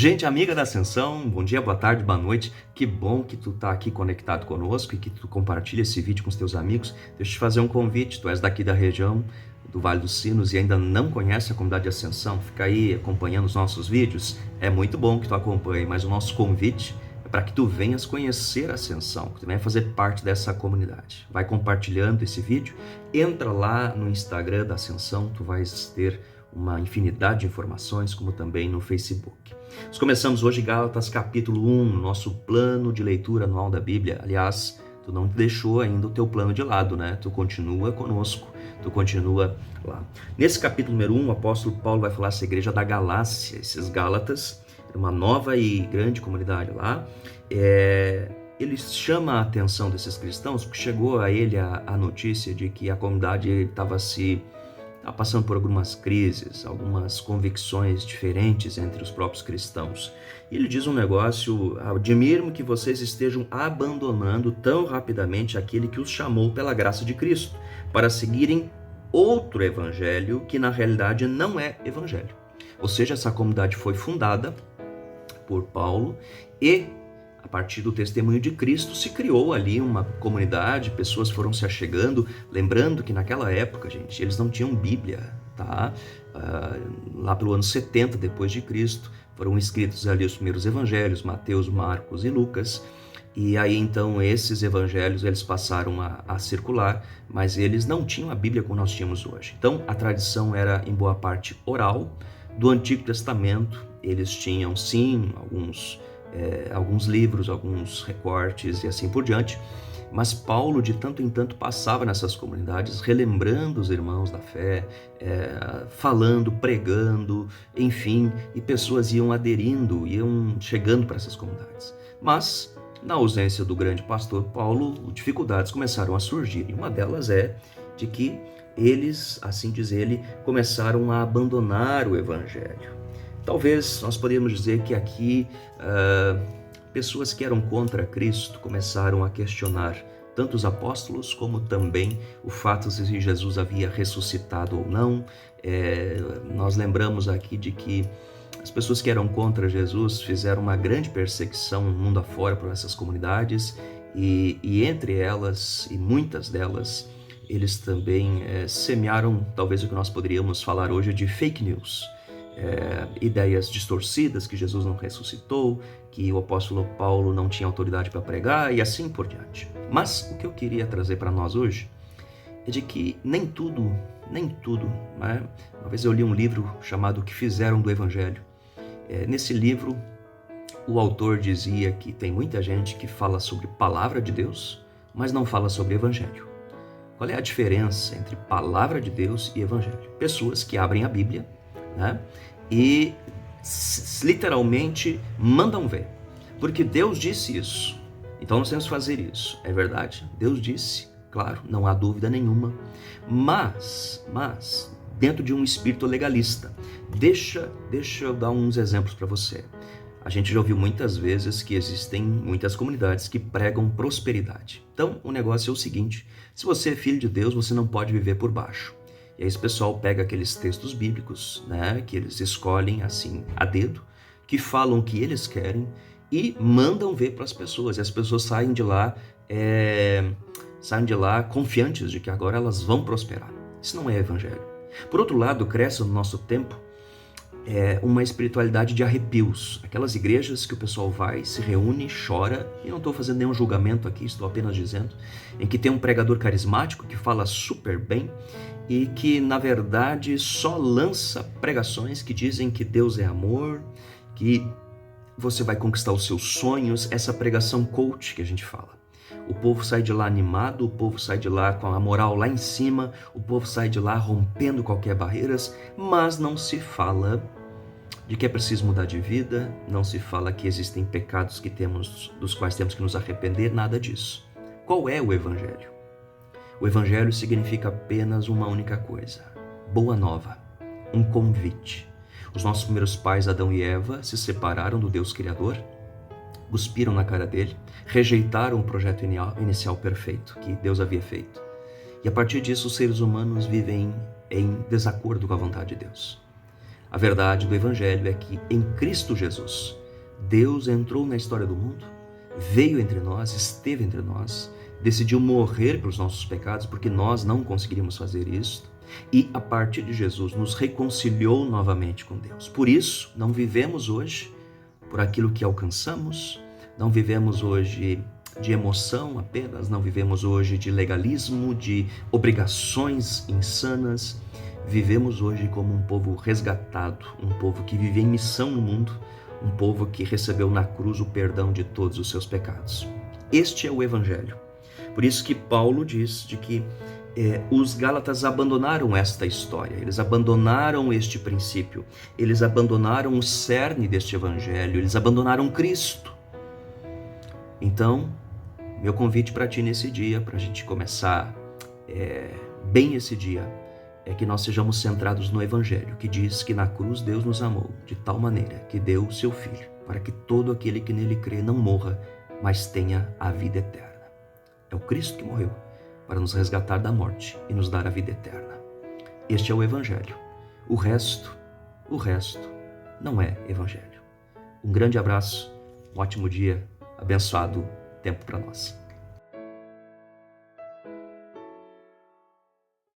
Gente amiga da Ascensão, bom dia, boa tarde, boa noite. Que bom que tu tá aqui conectado conosco e que tu compartilha esse vídeo com os teus amigos. Deixa eu te fazer um convite, tu és daqui da região do Vale dos Sinos e ainda não conhece a comunidade de Ascensão, fica aí acompanhando os nossos vídeos. É muito bom que tu acompanhe, mas o nosso convite é para que tu venhas conhecer a Ascensão, que tu venha fazer parte dessa comunidade. Vai compartilhando esse vídeo, entra lá no Instagram da Ascensão, tu vais ter uma infinidade de informações, como também no Facebook. Nós começamos hoje Gálatas capítulo 1, nosso plano de leitura anual da Bíblia. Aliás, tu não deixou ainda o teu plano de lado, né? Tu continua conosco, tu continua lá. Nesse capítulo número 1, o apóstolo Paulo vai falar essa igreja da Galácia, esses Gálatas, uma nova e grande comunidade lá. Ele chama a atenção desses cristãos porque chegou a ele a notícia de que a comunidade estava passando por algumas crises, algumas convicções diferentes entre os próprios cristãos. E ele diz um negócio: admiro que vocês estejam abandonando tão rapidamente aquele que os chamou pela graça de Cristo, para seguirem outro evangelho que na realidade não é evangelho. Ou seja, essa comunidade foi fundada por Paulo e a partir do testemunho de Cristo se criou ali uma comunidade, pessoas foram se achegando, lembrando que naquela época, gente, eles não tinham Bíblia, tá? Lá pelo ano 70 depois de Cristo, foram escritos ali os primeiros evangelhos, Mateus, Marcos e Lucas, e aí então esses evangelhos eles passaram a circular, mas eles não tinham a Bíblia como nós tínhamos hoje. Então a tradição era em boa parte oral. Do Antigo Testamento eles tinham sim alguns livros, alguns recortes e assim por diante, mas Paulo de tanto em tanto passava nessas comunidades relembrando os irmãos da fé, falando, pregando, enfim, e pessoas iam aderindo, iam chegando para essas comunidades. Mas na ausência do grande pastor Paulo, dificuldades começaram a surgir, e uma delas é de que eles, assim diz ele, começaram a abandonar o evangelho. Talvez nós podemos dizer que aqui pessoas que eram contra Cristo começaram a questionar tanto os apóstolos como também o fato de se Jesus havia ressuscitado ou não. Nós lembramos aqui de que as pessoas que eram contra Jesus fizeram uma grande perseguição mundo afora por essas comunidades e entre elas, e muitas delas, eles também semearam talvez o que nós poderíamos falar hoje de fake news. Ideias distorcidas, que Jesus não ressuscitou, que o apóstolo Paulo não tinha autoridade para pregar e assim por diante. Mas o que eu queria trazer para nós hoje é de que nem tudo, né? Uma vez eu li um livro chamado O que Fizeram do Evangelho. Nesse livro, o autor dizia que tem muita gente que fala sobre palavra de Deus, mas não fala sobre evangelho. Qual é a diferença entre palavra de Deus e evangelho? Pessoas que abrem a Bíblia, né, e literalmente mandam ver, porque Deus disse isso, então nós temos que fazer isso. É verdade, Deus disse, claro, não há dúvida nenhuma, mas dentro de um espírito legalista. Deixa eu dar uns exemplos para você. A gente já ouviu muitas vezes que existem muitas comunidades que pregam prosperidade. Então o negócio é o seguinte: se você é filho de Deus, você não pode viver por baixo. E aí esse pessoal pega aqueles textos bíblicos, né, que eles escolhem assim a dedo, que falam o que eles querem e mandam ver para as pessoas. E as pessoas saem de lá confiantes de que agora elas vão prosperar. Isso não é evangelho. Por outro lado, cresce no nosso tempo uma espiritualidade de arrepios. Aquelas igrejas que o pessoal vai, se reúne, chora, e não estou fazendo nenhum julgamento aqui, estou apenas dizendo, em que tem um pregador carismático que fala super bem e que, na verdade, só lança pregações que dizem que Deus é amor, que você vai conquistar os seus sonhos, essa pregação coach que a gente fala. O povo sai de lá animado, o povo sai de lá com a moral lá em cima, o povo sai de lá rompendo qualquer barreiras, mas não se fala de que é preciso mudar de vida, não se fala que existem pecados dos quais temos que nos arrepender, nada disso. Qual é o evangelho? O evangelho significa apenas uma única coisa: boa nova, um convite. Os nossos primeiros pais, Adão e Eva, se separaram do Deus Criador, cuspiram na cara dele, rejeitaram o projeto inicial perfeito que Deus havia feito. E a partir disso, os seres humanos vivem em desacordo com a vontade de Deus. A verdade do Evangelho é que em Cristo Jesus, Deus entrou na história do mundo, veio entre nós, esteve entre nós, decidiu morrer pelos nossos pecados, porque nós não conseguiríamos fazer isso, e a partir de Jesus nos reconciliou novamente com Deus. Por isso, não vivemos hoje por aquilo que alcançamos, não vivemos hoje de emoção apenas, não vivemos hoje de legalismo, de obrigações insanas. Vivemos hoje como um povo resgatado, um povo que vive em missão no mundo, um povo que recebeu na cruz o perdão de todos os seus pecados. Este é o Evangelho. Por isso que Paulo diz de que os Gálatas abandonaram esta história, eles abandonaram este princípio, eles abandonaram o cerne deste Evangelho, eles abandonaram Cristo. Então, meu convite para ti nesse dia, para a gente começar bem esse dia, é que nós sejamos centrados no Evangelho, que diz que na cruz Deus nos amou de tal maneira que deu o seu Filho, para que todo aquele que nele crê não morra, mas tenha a vida eterna. É o Cristo que morreu para nos resgatar da morte e nos dar a vida eterna. Este é o Evangelho. O resto não é Evangelho. Um grande abraço, um ótimo dia, abençoado tempo para nós.